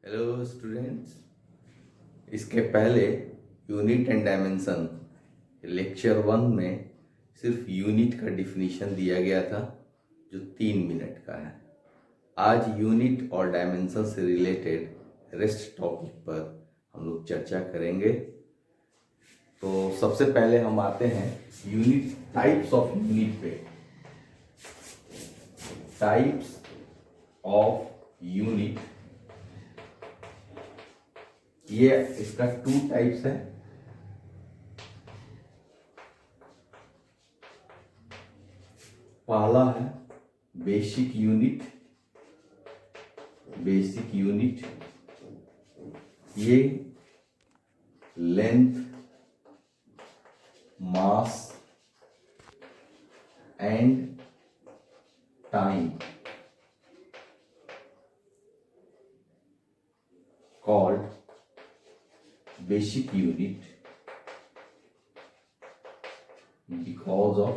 Hello students, इसके पहले unit and dimension lecture 1 में सिर्फ यूनिट का डिफिनीशन दिया गया था जो 3 मिनट का है। आज यूनिट और डायमेंशन से रिलेटेड रेस्ट टॉपिक पर हम लोग चर्चा करेंगे। तो सबसे पहले हम आते हैं यूनिट, टाइप्स ऑफ यूनिट पे। टाइप्स ऑफ यूनिट, ये इसका 2 टाइप्स है। पहला है बेसिक यूनिट। बेसिक यूनिट ये length, mass and time called basic unit because of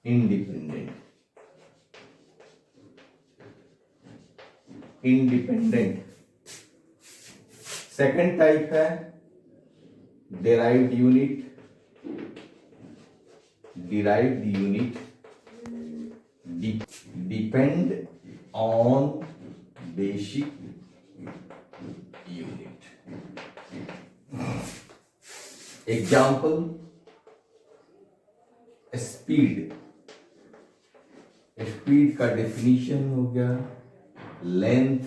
independent। Second type है derived unit depend on basic unit। Example, speed. Speed का definition हो गया लेंथ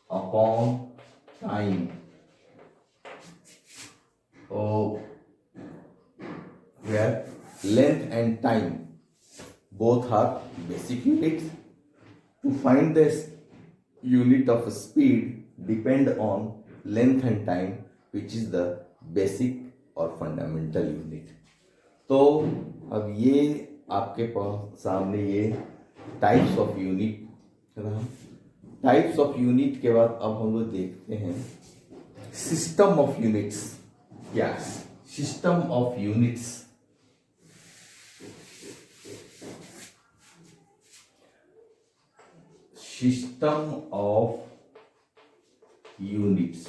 अपॉन टाइम। तो where length and time both are basic units. To find the unit of speed depend on length and time, which is the basic or fundamental unit। तो अब ये आपके पास सामने ये टाइप्स ऑफ यूनिट रहा। Types of unit के बाद अब हम लोग देखते हैं सिस्टम ऑफ यूनिट्स। क्या system of units? System of units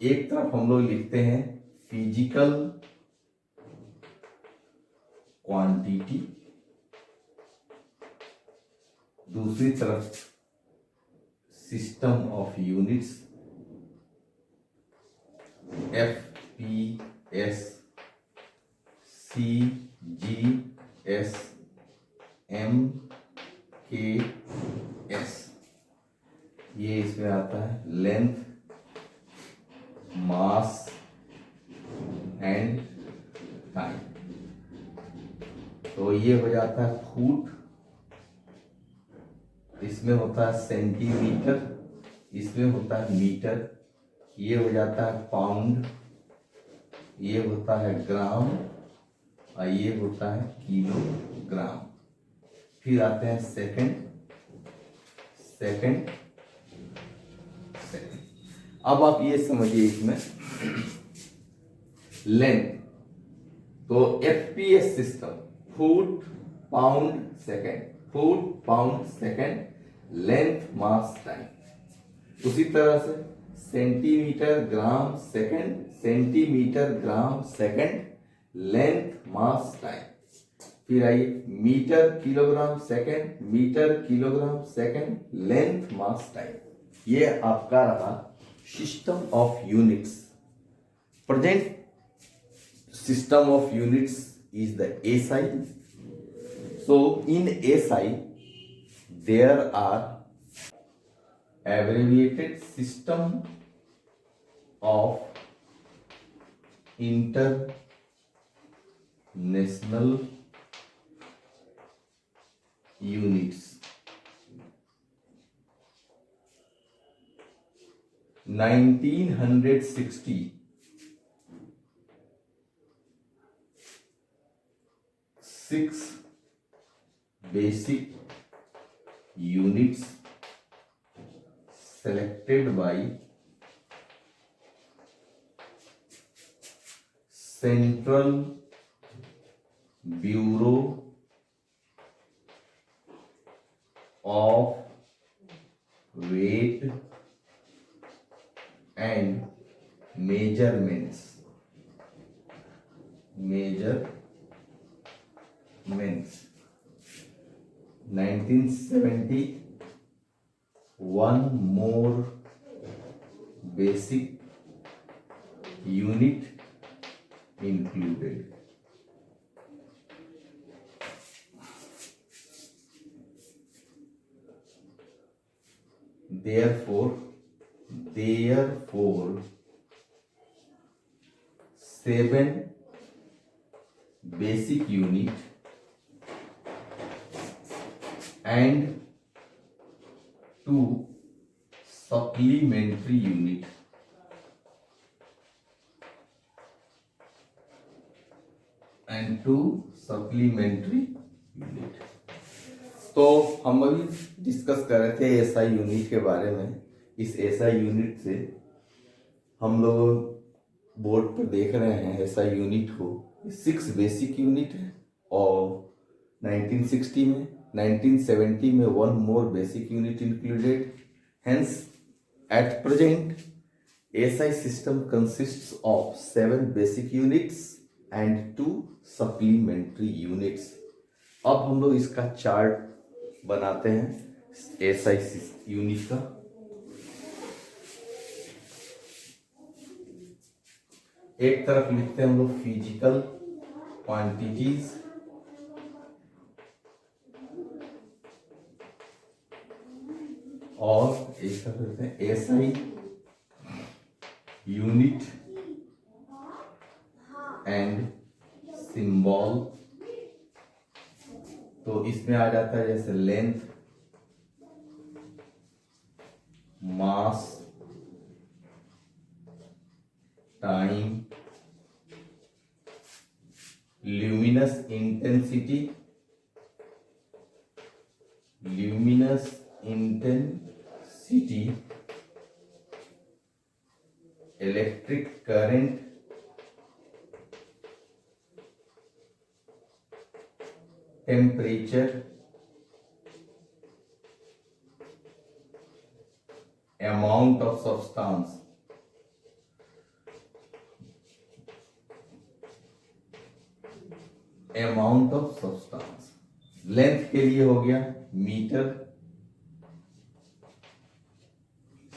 एक तरफ हम लोग लिखते हैं फिजिकल क्वांटिटी, दूसरी तरफ system of units FPS, CGS, MKS। ये इसमें आता है लेंथ, मास एंड टाइम। तो ये हो जाता है फुट, इसमें होता है सेंटीमीटर, इसमें होता है मीटर, ये हो जाता है पाउंड, ये होता है ग्राम और ये होता है किलोग्राम। फिर आते हैं सेकंड। अब आप ये समझिए इसमें लेंथ, तो FPS system foot pound second, foot pound second, length mass time. उसी तरह से centimetre gram second, centimetre gram second, length mass time. फिर आइए metre kilogram second, metre kilogram second, length mass time. ये आपका रहा system of units. Present system of units is the SI. So in SI there are abbreviated system of international units। 1960 6 basic units selected by Central bureau of weight and measurements 1970 one more basic unit included. Therefore, 7 basic unit and 2 supplementary unit तो हम अभी discuss कर रहे थे SI unit के बारे में। इस एसआई यूनिट से हम लोग बोर्ड पर देख रहे हैं एसआई यूनिट को 6 बेसिक यूनिट है और 1960 में 1970 में one more basic unit included. Hence, at present, SI system consists of 7 basic units and 2 supplementary units. अब हम लोग इसका चार्ट बनाते हैं SI यूनिट का। एक तरफ लिखते हैं हम लोग फिजिकल क्वांटिटीज और एक तरफ लिखते हैं एसआई यूनिट एंड सिंबल। तो इसमें आ जाता है जैसे length, mass, time, luminous intensity, electric current, temperature, amount of substance, length के लिए हो गया मीटर,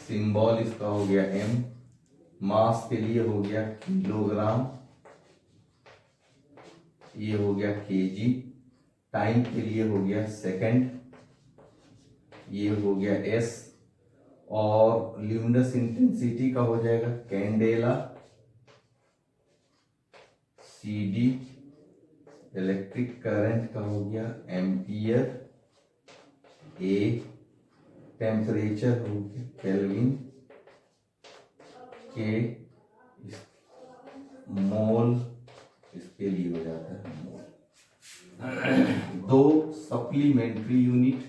सिंबल इसका हो गया एम, मास के लिए हो गया किलोग्राम, ये हो गया केजी, टाइम के लिए हो गया सेकंड, ये हो गया एस, और ल्यूमिनस इंटेंसिटी का हो जाएगा कैंडेला, सीडी, इलेक्ट्रिक करंट का हो गया एम्पियर, ए, टेम्परेचर हो गया केल्विन, के, मोल इसके लिए हो जाता है मोल। 2 सप्लीमेंट्री यूनिट,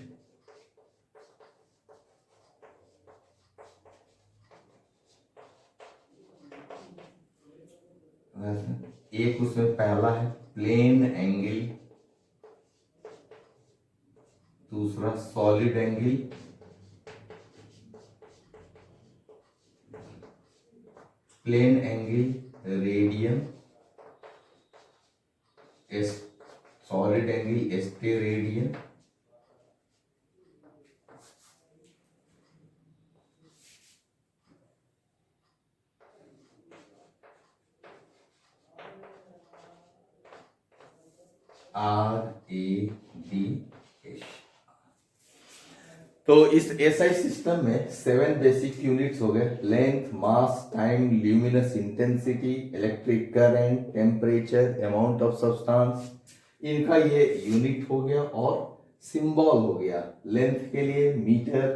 एक उसमें पहला है प्लेन एंगल, दूसरा solid angle, plane angle radian, solid angle steradian, RADS। तो इस एसआई सिस्टम में 7 बेसिक यूनिट्स हो गए, length, mass, time, luminous intensity, electric current, temperature, amount of substance, इनका ये यूनिट हो गया और सिंबल हो गया। लेंथ के लिए metre,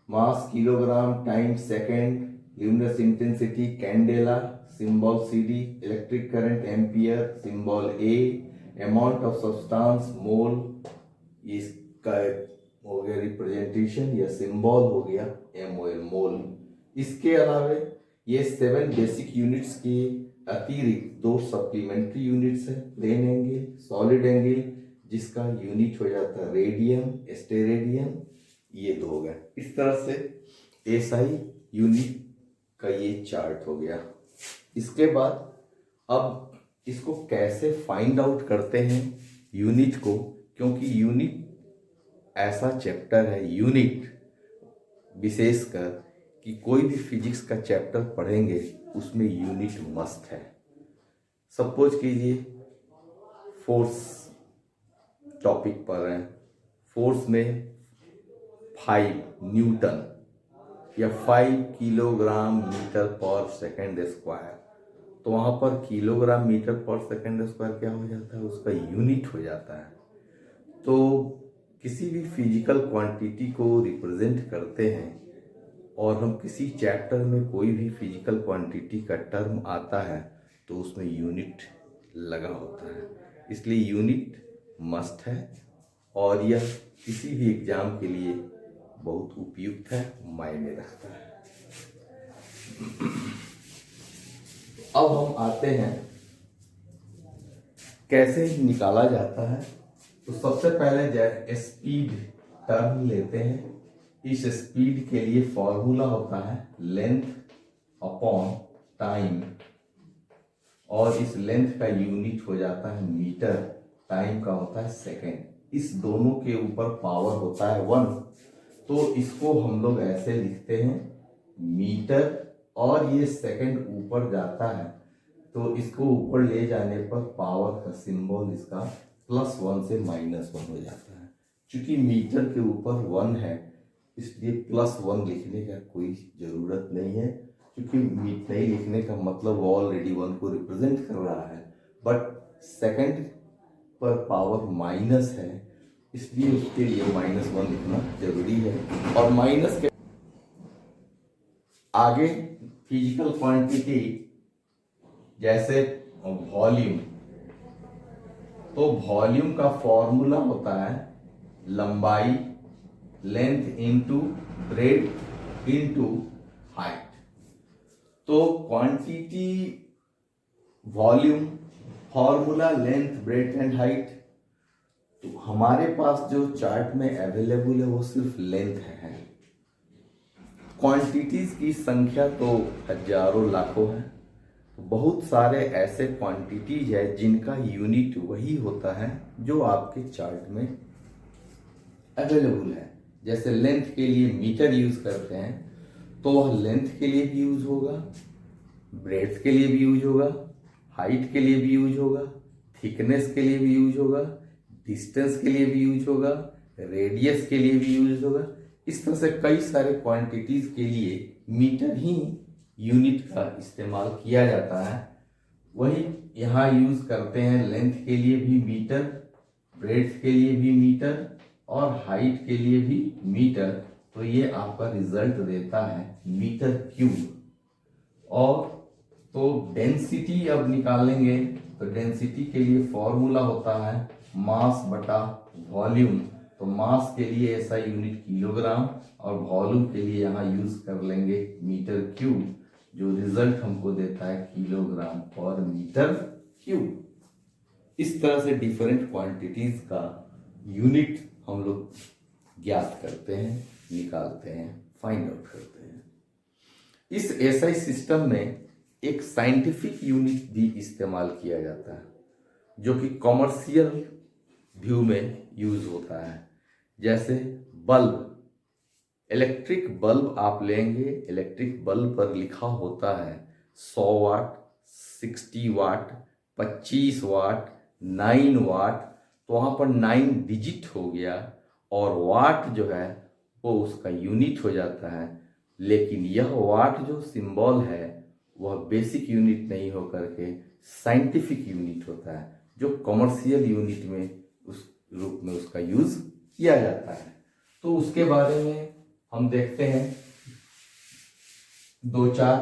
mass kilogram, time second, luminous intensity candela, symbol CD, electric current ampere, symbol A, amount of substance mole, इसका हो गया रिप्रेजेंटेशन या सिंबल हो गया MOL मोल। इसके अलावे ये 7 बेसिक यूनिट्स की अतिरिक्त 2 सप्लीमेंट्री यूनिट्स है, प्लेन एंगल, सॉलिड एंगल, जिसका यूनिट हो जाता है रेडियन, स्टेरेडियन, ये 2 हो गए। इस तरह से एसआई यूनिट का ये चार्ट हो गया। इसके बाद अब इसको कैसे फाइंड आउट करते हैं यूनिट को, क्योंकि यूनिट ऐसा चैप्टर है, यूनिट विशेषकर कि कोई भी फिजिक्स का चैप्टर पढ़ेंगे उसमें यूनिट मस्ट है। सपोज कीजिए फोर्स टॉपिक पर है, फोर्स में 5 न्यूटन या 5 किलोग्राम मीटर पर सेकेंड स्क्वायर, तो वहाँ पर किलोग्राम मीटर पर सेकेंड स्क्वायर क्या हो जाता है, उसका यूनिट हो जाता है। तो किसी भी फिजिकल क्वांटिटी को रिप्रेजेंट करते हैं और हम किसी चैप्टर में कोई भी फिजिकल क्वांटिटी का टर्म आता है तो उसमें यूनिट लगा होता है, इसलिए यूनिट मस्ट है और यह किसी भी एग्जाम के लिए बहुत उपयुक्त है, मायने रखता है। अब हम आते हैं कैसे निकाला जाता है। तो सबसे पहले स्पीड टर्म लेते हैं। इस स्पीड के लिए फॉर्मूला होता है लेंथ अपॉन टाइम, और इस लेंथ का यूनिट हो जाता है मीटर, टाइम का होता है सेकेंड। इस दोनों के ऊपर पावर होता है 1, तो इसको हम लोग ऐसे लिखते हैं मीटर, और ये सेकेंड ऊपर जाता है तो इसको ऊपर ले जाने पर पावर का सिंबल इसका +1 से -1 हो जाता है। चूंकि मीटर के ऊपर 1 है इसलिए +1 लिखने का कोई ज़रूरत नहीं है, क्योंकि नहीं लिखने का मतलब ऑलरेडी 1 को रिप्रेजेंट कर रहा है, बट सेकंड पर पावर माइनस है इसलिए उसके लिए -1 लिखना जरूरी है। और माइनस के आगे फिजिकल क्वांटिटी जैसे वॉल्यूम, तो वॉल्यूम का फॉर्मूला होता है लंबाई, length into breadth into height. तो quantity, volume, formula, length, breadth and height. तो हमारे पास जो चार्ट में अवेलेबल है वो सिर्फ लेंथ है। क्वांटिटीज की संख्या तो हजारों लाखों है। बहुत सारे ऐसे क्वांटिटीज है जिनका यूनिट वही होता है जो आपके चार्ट में अवेलेबल है। जैसे लेंथ के लिए मीटर यूज करते हैं तो वह लेंथ के लिए भी यूज होगा, ब्रेड्थ के लिए भी यूज होगा, हाइट के लिए भी यूज होगा, थिकनेस के लिए भी यूज होगा, डिस्टेंस के लिए भी यूज होगा, रेडियस के लिए भी यूज होगा। इस तरह से कई सारे क्वांटिटीज के लिए मीटर ही यूनिट का इस्तेमाल किया जाता है। वही यहाँ यूज करते हैं, लेंथ के लिए भी मीटर, ब्रेड्थ के लिए भी मीटर और हाइट के लिए भी मीटर। तो ये आपका रिजल्ट देता है मीटर क्यूब। और तो डेंसिटी अब निकालेंगे तो डेंसिटी के लिए फॉर्मूला होता है मास बटा वॉल्यूम। तो मास के लिए ऐसा यूनिट किलोग्राम और वॉल्यूम के लिए यहाँ यूज कर लेंगे मीटर क्यूब, जो रिजल्ट हमको देता है किलोग्राम पर मीटर क्यूब। इस तरह से डिफरेंट क्वांटिटीज का यूनिट हम लोग ज्ञात करते हैं, निकालते हैं, फाइंड आउट करते हैं। इस एसआई सिस्टम में एक साइंटिफिक यूनिट भी इस्तेमाल किया जाता है जो कि कॉमर्शियल व्यू में यूज होता है। जैसे बल्ब, इलेक्ट्रिक बल्ब आप लेंगे, इलेक्ट्रिक बल्ब पर लिखा होता है 100 वाट, 60 वाट, 25 वाट, 9 वाट। तो वहाँ पर 9 डिजिट हो गया और वाट जो है वो उसका यूनिट हो जाता है। लेकिन यह वाट जो सिंबल है वह बेसिक यूनिट नहीं होकर के साइंटिफिक यूनिट होता है, जो कमर्शियल यूनिट में उस रूप में उसका यूज किया जाता है। तो उसके बारे में हम देखते हैं 2-4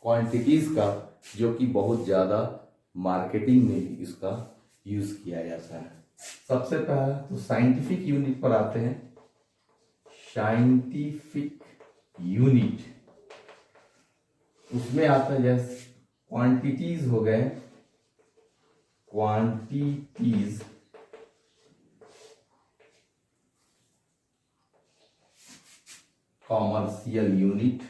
क्वांटिटीज का जो कि बहुत ज़्यादा मार्केटिंग में भी इसका यूज किया जाता है। सबसे पहला तो साइंटिफिक यूनिट पर आते हैं। साइंटिफिक यूनिट उसमें आता है जैसे क्वांटिटीज हो गए क्वांटिटीज कॉमर्शियल यूनिट,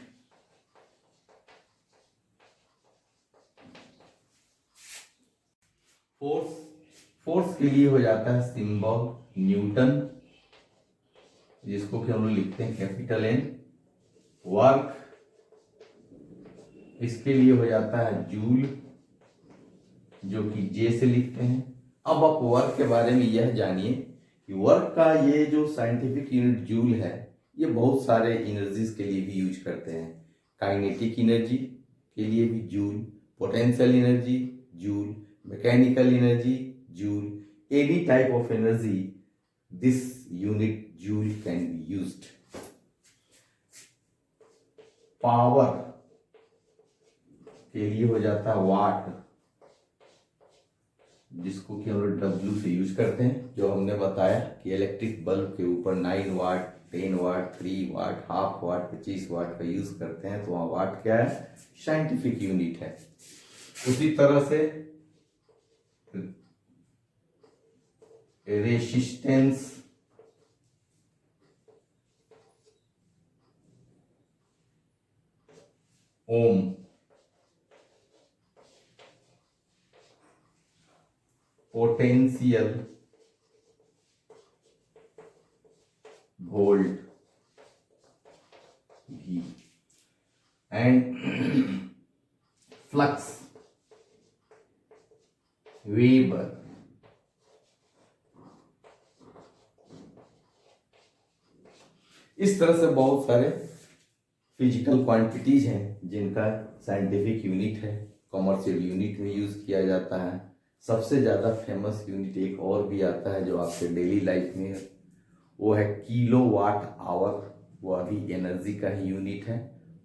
फोर्स के लिए हो जाता है सिंबल न्यूटन, जिसको कि हम लोग लिखते हैं कैपिटल N। वर्क इसके लिए हो जाता है जूल, जो कि J से लिखते हैं। अब आप वर्क के बारे में यह जानिए कि वर्क का ये जो साइंटिफिक यूनिट जूल है, ये बहुत सारे एनर्जीज के लिए भी यूज करते हैं। काइनेटिक एनर्जी के लिए भी joule, potential energy joule, mechanical energy joule, any type of energy this unit joule can be used. Power के लिए हो जाता है वाट, जिसको कि हम लोग W से यूज करते हैं। जो हमने बताया कि इलेक्ट्रिक बल्ब के ऊपर 9 वाट, 10 वाट, 3 वाट, हाफ वाट, 25 वाट का यूज करते हैं, तो वहां वाट क्या है? साइंटिफिक यूनिट है। उसी तरह से resistance ohm, potential volt V, and flux weber. इस तरह से बहुत सारे फिजिकल क्वांटिटीज हैं जिनका साइंटिफिक यूनिट है, कॉमर्शियल यूनिट में यूज किया जाता है। सबसे ज़्यादा फेमस यूनिट एक और भी आता है जो आपके डेली लाइफ में है, वो है किलोवाट आवर। वह भी एनर्जी का ही यूनिट है,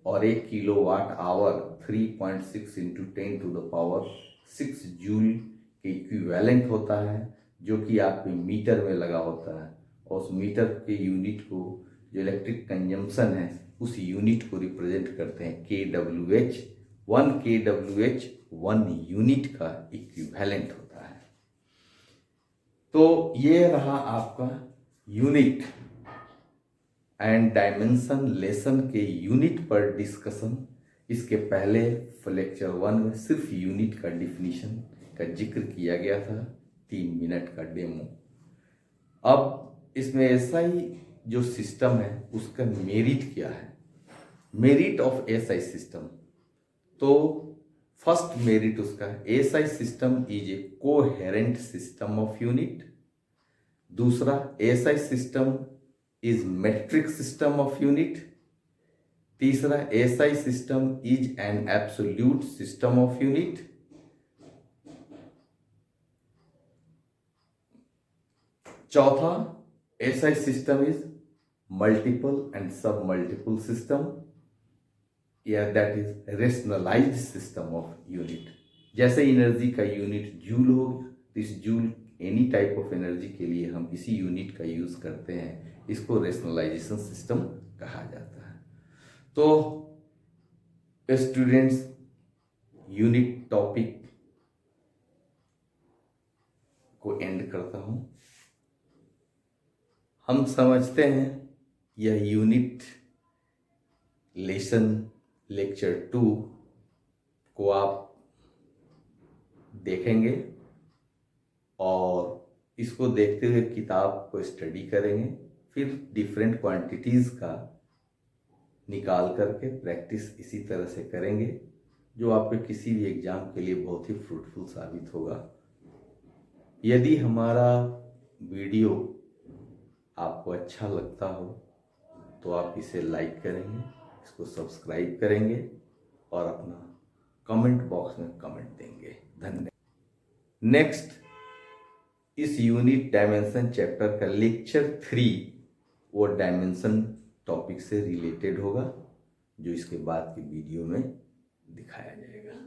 और 1 किलोवाट आवर 3.6 इंटू 10⁻⁶ जूल के इक्विवेलेंट होता है, जो कि आपके मीटर में लगा होता है। और उस मीटर के यूनिट को, जो इलेक्ट्रिक कंजम्पशन है, उस यूनिट को रिप्रेजेंट करते हैं kWh। 1 kWh 1 यूनिट का इक्विवेलेंट होता है। तो ये रहा आपका यूनिट एंड डायमेंशन लेसन के यूनिट पर डिस्कशन। इसके पहले लेक्चर 1 में सिर्फ यूनिट का डिफिनीशन का जिक्र किया गया था, 3 मिनट का डेमो। अब इसमें ऐसा ही जो सिस्टम है उसका मेरिट क्या है, मेरिट ऑफ एसआई सिस्टम। तो फर्स्ट मेरिट उसका, SI system is a coherent system of unit. दूसरा, SI system is metric system of unit. तीसरा, SI system is an absolute system of unit. चौथा, SI system is multiple and sub multiple system, या that is rationalised system of unit. जैसे energy का unit joule हो, इस joule any type of energy के लिए हम इसी यूनिट का यूज करते हैं, इसको रेशनलाइजेशन सिस्टम कहा जाता है। तो स्टूडेंट्स, यूनिट टॉपिक को एंड करता हूं। हम समझते हैं यह यूनिट लेसन लेक्चर 2 को आप देखेंगे और इसको देखते हुए किताब को स्टडी करेंगे, फिर डिफरेंट क्वांटिटीज का निकाल करके प्रैक्टिस इसी तरह से करेंगे, जो आपके किसी भी एग्जाम के लिए बहुत ही फ्रूटफुल साबित होगा। यदि हमारा वीडियो आपको अच्छा लगता हो तो आप इसे लाइक करेंगे, इसको सब्सक्राइब करेंगे और अपना कमेंट बॉक्स में कमेंट देंगे। धन्यवाद। नेक्स्ट, इस यूनिट डायमेंशन चैप्टर का लेक्चर 3 वो डायमेंशन टॉपिक से रिलेटेड होगा, जो इसके बाद की वीडियो में दिखाया जाएगा।